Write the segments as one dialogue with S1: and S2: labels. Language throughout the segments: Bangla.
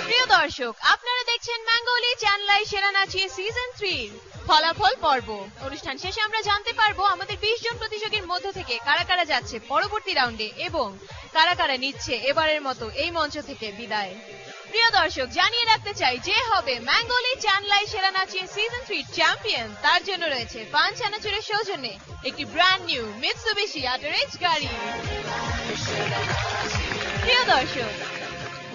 S1: প্রিয় দর্শক, আপনারা দেখছেন ম্যাঙ্গোলি চ্যানেল আই সেরা নাচিয়ে সিজন 3 ফলাফল পর্ব। অনুষ্ঠান শেষে আমরা জানতে পারবো আমাদের 20 জন প্রতিযোগীর মধ্য থেকে কারা কারা যাচ্ছে পরবর্তী রাউন্ডে এবং কারা কারা নিচ্ছে এবারের মতো এই মঞ্চ থেকে বিদায়। প্রিয় দর্শক, জানিয়ে রাখতে চাই যে হবে ম্যাঙ্গোলি চ্যানেল আই সেরা নাচিয়ে সিজন 3 চ্যাম্পিয়ন, তার জন্য রয়েছে পান চানাচুরের সৌজন্যে একটি ব্র্যান্ড নিউ মিৎসুবিশি আটারেজ গাড়ি। প্রিয় দর্শক,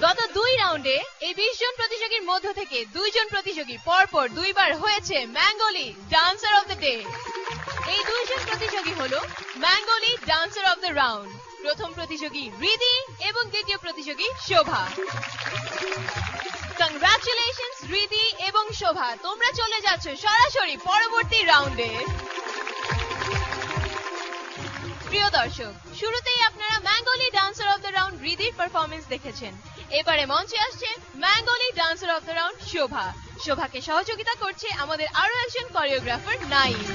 S1: গত 2 রাউন্ডে এই 20 জন প্রতিযোগীর মধ্য থেকে 2 জন প্রতিযোগী পরপর 2 বার হয়েছে ম্যাঙ্গোলি ডান্সার অফ দ্য ডে। এই 2 জন প্রতিযোগী হলো ম্যাঙ্গোলি ডান্সার অফ দ্য রাউন্ড। প্রথম প্রতিযোগী রিদি এবং দ্বিতীয় প্রতিযোগী শোভা। কংগ্রাচুলেশনস রিদি এবং শোভা, তোমরা চলে যাচ্ছ সরাসরি পরবর্তী রাউন্ডে। প্রিয় দর্শক, শুরুতেই আপনারা ম্যাঙ্গোলি ডান্সার অফ দ্য রাউন্ড রিদির পারফরমেন্স দেখেছেন। এবারে মঞ্চে আসছে ম্যাঙ্গোলি dancer of the round Shobha. শোভাকে সহযোগিতা করছে আমাদের আরো একজন কোরিওগ্রাফার নাইম।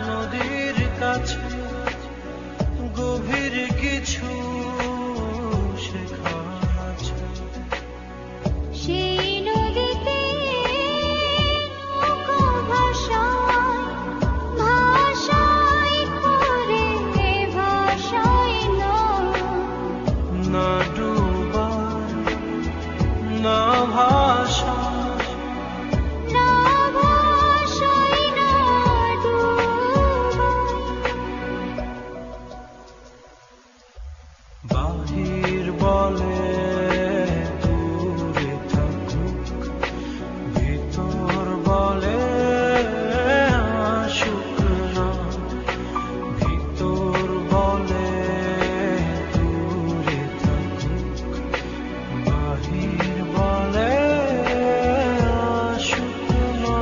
S2: নদীর কাছে গভীর কিছু শেখা আছে।
S3: সেই নদীতে ভাষায় করে ভাষায়
S2: না ডুবার না ভাষা বাহির বলে দূরে থাকুক, ভিতর বলে আসুক না। ভিতর বলে দূরে থাকুক, বাহির বলে আসুক না।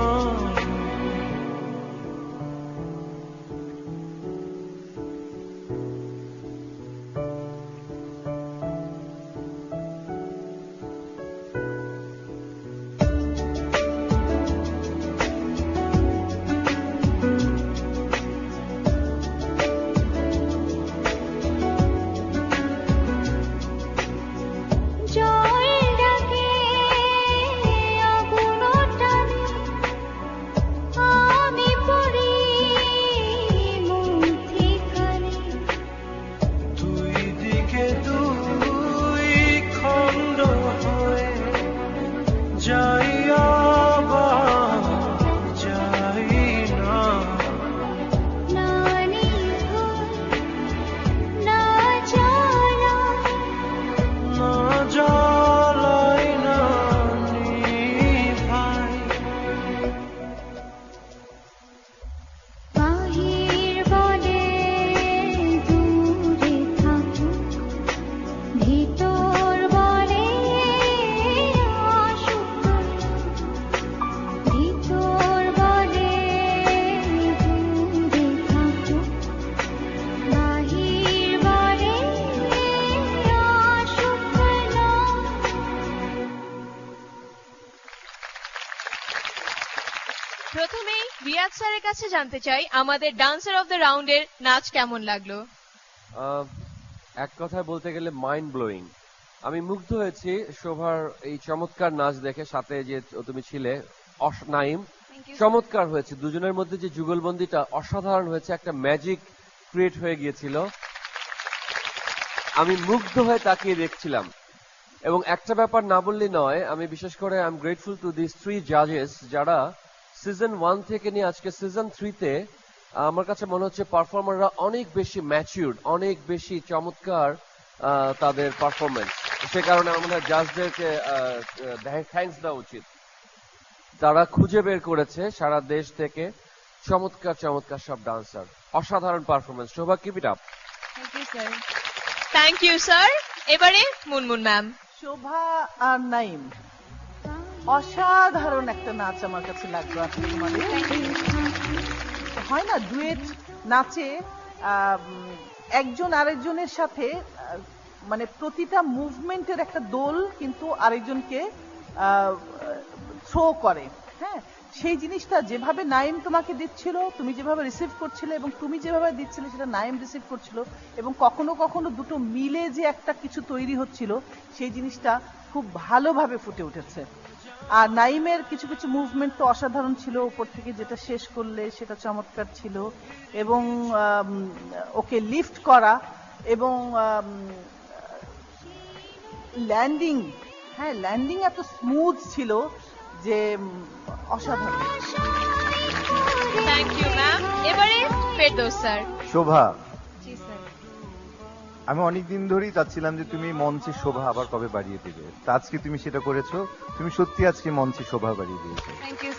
S1: প্রথমেই রিয়াজ স্যারের কাছে জানতে চাই আমাদের ডান্সার অফ দ্য রাউন্ডের নাচ কেমন লাগলো।
S4: এক কথায় বলতে গেলে মাইন্ড ব্লোয়িং। আমি মুগ্ধ হয়েছি শোভার এই চমৎকার নাচ দেখে, সাথে যে তুমি ছিলে নাইম, চমৎকার হয়েছে। দুজনের মধ্যে যে যুগলবন্দিটা অসাধারণ হয়েছে, একটা ম্যাজিক ক্রিয়েট হয়ে গিয়েছিল। আমি মুগ্ধ হয়ে তাকিয়ে দেখছিলাম। এবং একটা ব্যাপার না বললে নয়, আমি বিশেষ করে I am grateful to this 3 জাজেস যারা সিজন 1 থেকে নিয়ে আজকে সিজন 3 তে আমার কাছে মনে হচ্ছে পারফর্মাররা অনেক বেশি ম্যাচিউরড, অনেক বেশি চমৎকার তাদের পারফরমেন্স। সে কারণে আমাদের জাজদেরকে থ্যাঙ্কস দেওয়া উচিত। তারা খুঁজে বের করেছে সারা দেশ থেকে চমৎকার চমৎকার সব ডান্সার, অসাধারণ performance. Shobha, keep it up.
S1: Thank you sir. এবারে মুনমুন ম্যাম।
S5: শোভা আর নাইম, অসাধারণ একটা নাচ আমার কাছে লাগলো আসলে তোমাদের। হয় না ডুয়েট নাচে একজন আরেকজনের সাথে মানে প্রতিটা মুভমেন্টের একটা দোল কিন্তু আরেকজনকে থ্রো করে। হ্যাঁ, সেই জিনিসটা যেভাবে নাইম তোমাকে দিচ্ছিল, তুমি যেভাবে রিসিভ করছিলে এবং তুমি যেভাবে দিচ্ছিলে সেটা নাইম রিসিভ করছিল, এবং কখনো কখনো দুটো মিলে যে একটা কিছু তৈরি হচ্ছিল, সেই জিনিসটা খুব ভালোভাবে ফুটে উঠেছে। আর নাইমের কিছু কিছু মুভমেন্ট তো অসাধারণ ছিল, উপর থেকে যেটা শেষ করলে সেটা চমৎকার ছিল, এবং ওকে লিফট করা এবং ল্যান্ডিং, হ্যাঁ ল্যান্ডিং এত স্মুথ ছিল যে অসাধারণ।
S1: Thank you ma'am. এবারে ফেরদৌস স্যার।
S6: শোভা,
S1: জি স্যার।
S6: আমি অনেকদিন ধরেই চাচ্ছিলাম যে তুমি মঞ্চে শোভা আবার কবে বাড়িয়ে দেবে, তা আজকে তুমি সেটা করেছো। তুমি সত্যি আজকে মঞ্চে শোভা বাড়িয়ে দিয়েছো।
S1: Thank you.